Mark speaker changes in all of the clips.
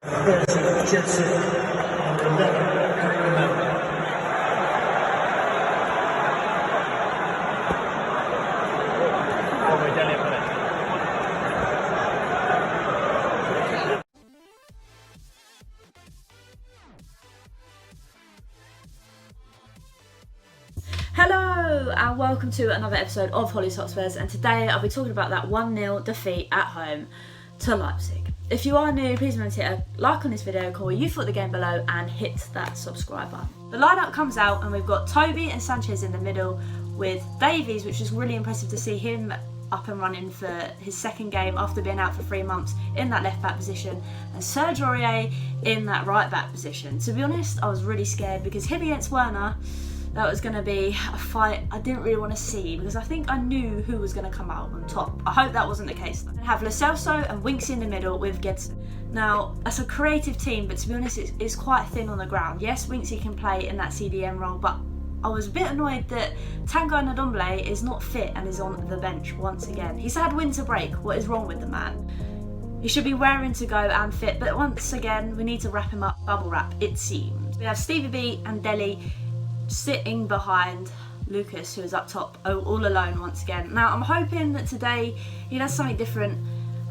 Speaker 1: Hello and welcome to another episode of Hollie's Hotspurs, and today I'll be talking about that 1-0 defeat at home to Leipzig. If you are new, please remember to hit a like on this video, comment what you thought of the game below and hit that subscribe button. The lineup comes out and we've got Toby and Sanchez in the middle with Davies, which is really impressive to see him up and running for his second game after being out for 3 months in that left back position, and Serge Aurier in that right back position. To be honest, I was really scared because him against Werner, that was going to be a fight I didn't really want to see because I think I knew who was going to come out on top. I hope that wasn't the case though. I have Lo Celso and Winksy in the middle with Gedson. Now, that's a creative team, but to be honest, it's quite thin on the ground. Yes, Winksy can play in that CDM role, but I was a bit annoyed that Tanguy Ndombele is not fit and is on the bench once again. He's had winter break. What is wrong with the man? He should be raring to go and fit, but once again, we need to wrap him up, bubble wrap, it seems. We have Stevie B and Dele sitting behind Lucas, who is up top all alone once again. Now, I'm hoping that today he does something different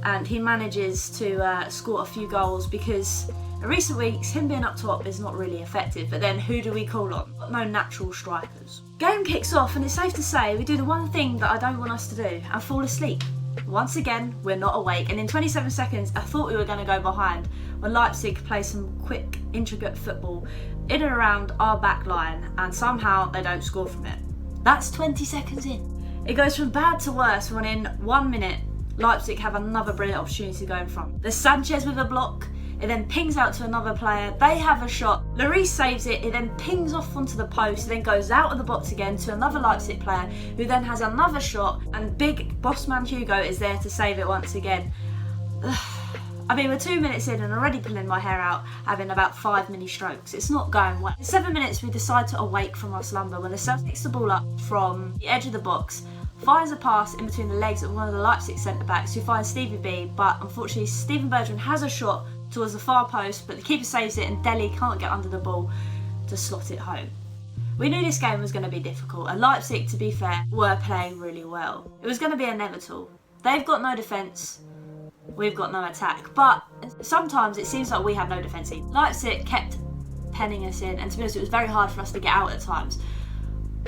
Speaker 1: and he manages to score a few goals, because in recent weeks, him being up top is not really effective. But then who do we call on? No natural strikers. Game kicks off and it's safe to say we do the one thing that I don't want us to do and fall asleep. Once again, we're not awake, and in 27 seconds I thought we were going to go behind when Leipzig play some quick, intricate football in and around our back line, and somehow they don't score from it. That's 20 seconds in. It goes from bad to worse when in 1 minute Leipzig have another brilliant opportunity to go in front. There's Sanchez with a block. It then pings out to another player, they have a shot, Lloris saves it, it then pings off onto the post, then goes out of the box again to another Leipzig player, who then has another shot, and big boss man Hugo is there to save it once again. I mean, we're 2 minutes in and already pulling my hair out, having about 5 mini strokes. It's not going well. In 7 minutes, we decide to awake from our slumber when the Celtic picks the ball up from the edge of the box, finds a pass in between the legs of one of the Leipzig centre-backs, who finds Stevie B, but unfortunately Steven Bergwijn has a shot towards the far post, but the keeper saves it and Dele can't get under the ball to slot it home. We knew this game was going to be difficult, and Leipzig, to be fair, were playing really well. It was going to be inevitable. They've got no defence, we've got no attack, but sometimes it seems like we have no defence either. Leipzig kept penning us in, and to be honest, it was very hard for us to get out at times.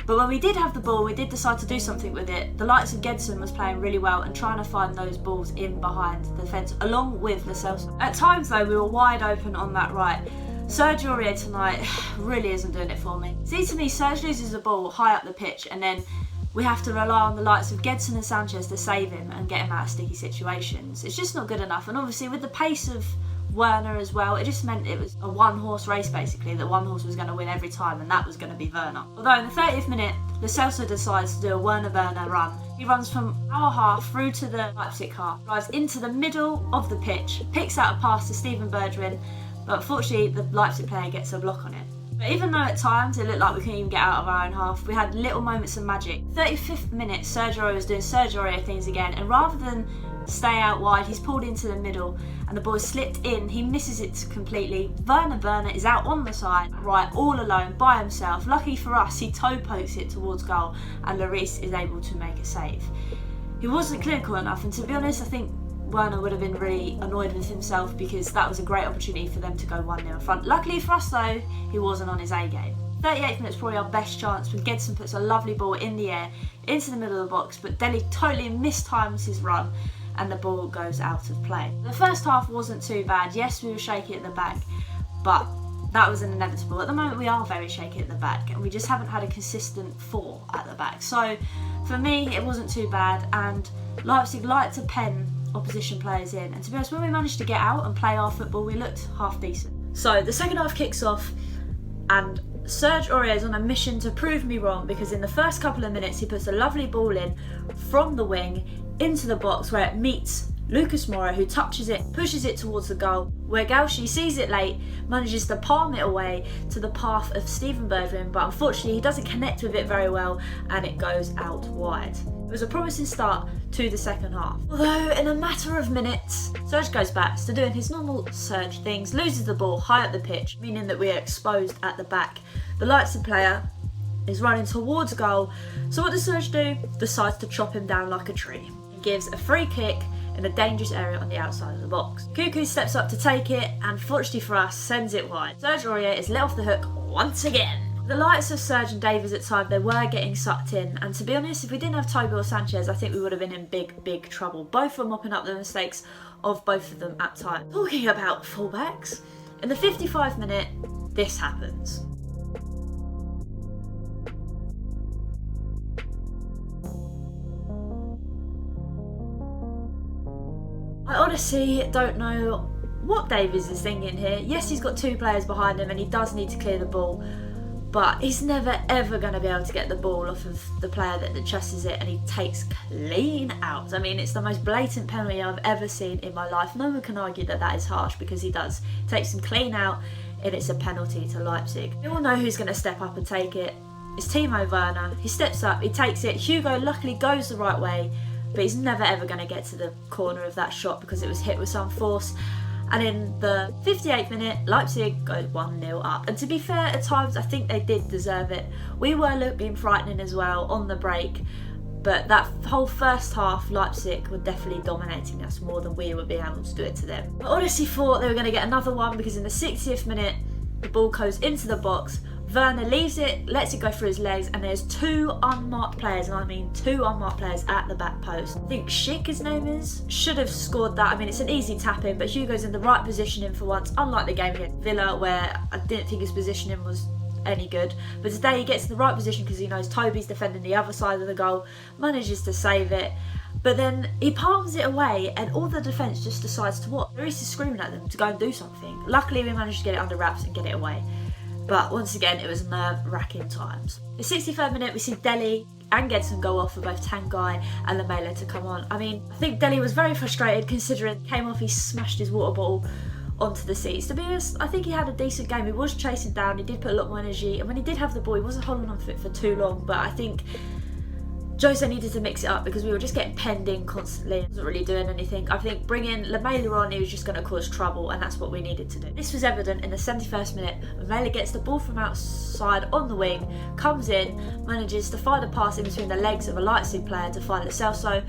Speaker 1: But when we did have the ball, we did decide to do something with it. The likes of Gedson was playing really well and trying to find those balls in behind the defence, along with Lo Celso. At times though, we were wide open on that right. Serge Aurier tonight really isn't doing it for me. See, to me, Serge loses the ball high up the pitch, and then we have to rely on the likes of Gedson and Sanchez to save him and get him out of sticky situations. It's just not good enough, and obviously with the pace of Werner as well, it just meant it was a one-horse race basically, that one horse was going to win every time, and that was going to be Werner. Although in the 30th minute, Lo Celso decides to do a Werner run. He runs from our half through to the Leipzig half, drives into the middle of the pitch, picks out a pass to Steven Bergwijn, but unfortunately the Leipzig player gets a block on it. But even though at times it looked like we couldn't even get out of our own half, we had little moments of magic. 35th minute, Serge Aurier was doing Serge Aurier things again, and rather than stay out wide, he's pulled into the middle and the ball is slipped in. He misses it completely. Werner is out on the side, right, all alone by himself. Lucky for us, he toe pokes it towards goal and Lloris is able to make a save. He wasn't clinical enough, and to be honest, I think Werner would have been really annoyed with himself because that was a great opportunity for them to go 1-0 in front. Luckily for us though, he wasn't on his A game. 38th minute's probably our best chance when Gedson puts a lovely ball in the air into the middle of the box, but Dele totally mistimes his run and the ball goes out of play. The first half wasn't too bad. Yes, we were shaky at the back, but that was an inevitable. At the moment, we are very shaky at the back, and we just haven't had a consistent 4 at the back. So for me, it wasn't too bad, and Leipzig like to pen opposition players in. And to be honest, when we managed to get out and play our football, we looked half decent. So the second half kicks off, and Serge Aurier is on a mission to prove me wrong, because in the first couple of minutes, he puts a lovely ball in from the wing into the box where it meets Lucas Moura, who touches it, pushes it towards the goal, where Gauchi sees it late, manages to palm it away to the path of Steven Bergwijn, but unfortunately he doesn't connect with it very well and it goes out wide. It was a promising start to the second half. Although in a matter of minutes, Serge goes back to doing his normal Serge things, loses the ball high up the pitch, meaning that we are exposed at the back. The Leipzig player is running towards goal, so what does Serge do? Decides to chop him down like a tree. He gives a free kick in a dangerous area on the outside of the box. Cuckoo steps up to take it and, fortunately for us, sends it wide. Serge Aurier is let off the hook once again. The likes of Serge and Davies at time, they were getting sucked in, and to be honest, if we didn't have Toby or Sanchez, I think we would have been in big trouble. Both were mopping up the mistakes of both of them at time. Talking about fullbacks, in the 55th minute, this happens. I honestly don't know what Davies is thinking here. Yes, he's got two players behind him and he does need to clear the ball, but he's never ever going to be able to get the ball off of the player that chases it, and he takes clean out. I mean, it's the most blatant penalty I've ever seen in my life. No one can argue that that is harsh, because he does. Takes him clean out, and it's a penalty to Leipzig. We all know who's going to step up and take it. It's Timo Werner. He steps up, he takes it. Hugo luckily goes the right way, but he's never ever going to get to the corner of that shot because it was hit with some force. And in the 58th minute, Leipzig go 1-0 up. And to be fair, at times I think they did deserve it. We were looking frightening as well on the break, but that whole first half, Leipzig were definitely dominating us more than we were being able to do it to them. I honestly thought they were going to get another one, because in the 60th minute, the ball goes into the box. Werner leaves it, lets it go through his legs, and there's two unmarked players, and I mean two unmarked players at the back post. I think Schick, his name is, should have scored that. I mean, it's an easy tap in, but Hugo's in the right positioning for once, unlike the game against Villa, where I didn't think his positioning was any good. But today he gets in the right position because he knows Toby's defending the other side of the goal, manages to save it, but then he palms it away, and all the defence just decides to what? Lloris is screaming at them to go and do something. Luckily we managed to get it under wraps and get it away. But once again, it was nerve-wracking times. In the 63rd minute, we see Deli and Gedson go off for both Tanguy and Lamela to come on. I mean, I think Deli was very frustrated, considering he came off, he smashed his water bottle onto the seats. To be honest, I think he had a decent game. He was chasing down, he did put a lot more energy, and when he did have the ball, he wasn't holding on to it for too long. But I think Jose needed to mix it up because we were just getting penned in constantly. He wasn't really doing anything. I think bringing Lamela on, he was just going to cause trouble, and that's what we needed to do. This was evident in the 71st minute. Lamela gets the ball from outside on the wing, comes in, manages to find a pass in between the legs of a Leipzig player to find Lo Celso.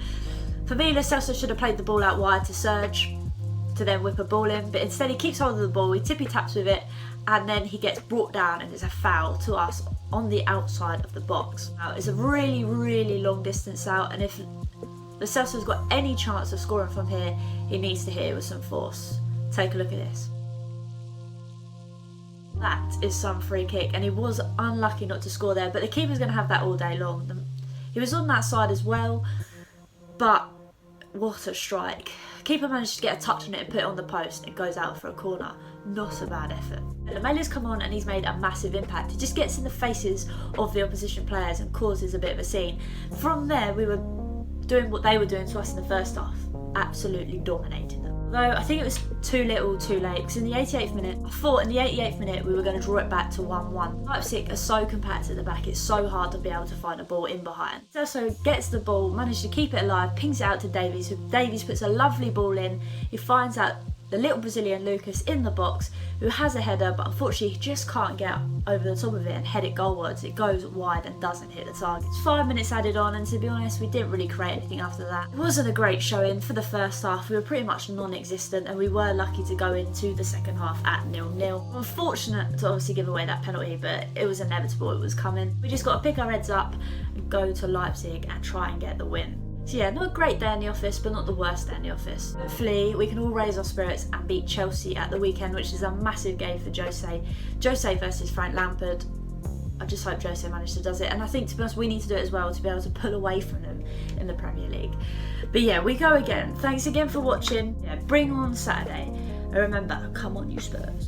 Speaker 1: For me, Lo Celso should have played the ball out wide to Serge to then whip a ball in, but instead he keeps hold of the ball, he tippy taps with it, and then he gets brought down, and it's a foul to us on the outside of the box. Now, it's a really long distance out, and if Lo Celso's got any chance of scoring from here, he needs to hit it with some force. Take a look at this. That is some free kick, and he was unlucky not to score there, but the keeper's going to have that all day long. He was on that side as well, but what a strike. Keeper managed to get a touch on it and put it on the post. It goes out for a corner. Not a bad effort. Lamela's come on and he's made a massive impact. He just gets in the faces of the opposition players and causes a bit of a scene. From there, we were doing what they were doing to us in the first half. Absolutely dominating them. Though I think it was too little too late, because in the 88th minute, I thought in the 88th minute we were going to draw it back to 1-1. Leipzig are so compact at the back, it's so hard to be able to find a ball in behind. Celso gets the ball, manages to keep it alive, pings it out to Davies, who Davies puts a lovely ball in. He finds out the little Brazilian Lucas in the box, who has a header, but unfortunately he just can't get over the top of it and head it goalwards. It goes wide and doesn't hit the target. 5 minutes added on, and to be honest, we didn't really create anything after that. It wasn't a great showing for the first half. We were pretty much non-existent, and we were lucky to go into the second half at 0-0. Unfortunate to obviously give away that penalty, but it was inevitable, it was coming. We just got to pick our heads up and go to Leipzig and try and get the win. So yeah, not a great day in the office, but not the worst day in the office. Hopefully we can all raise our spirits and beat Chelsea at the weekend, which is a massive game for Jose. Jose versus Frank Lampard. I just hope Jose managed to do it, and I think, to be honest, we need to do it as well to be able to pull away from them in the Premier League. But yeah, we go again. Thanks again for watching. Yeah, bring on Saturday. And remember, come on you Spurs.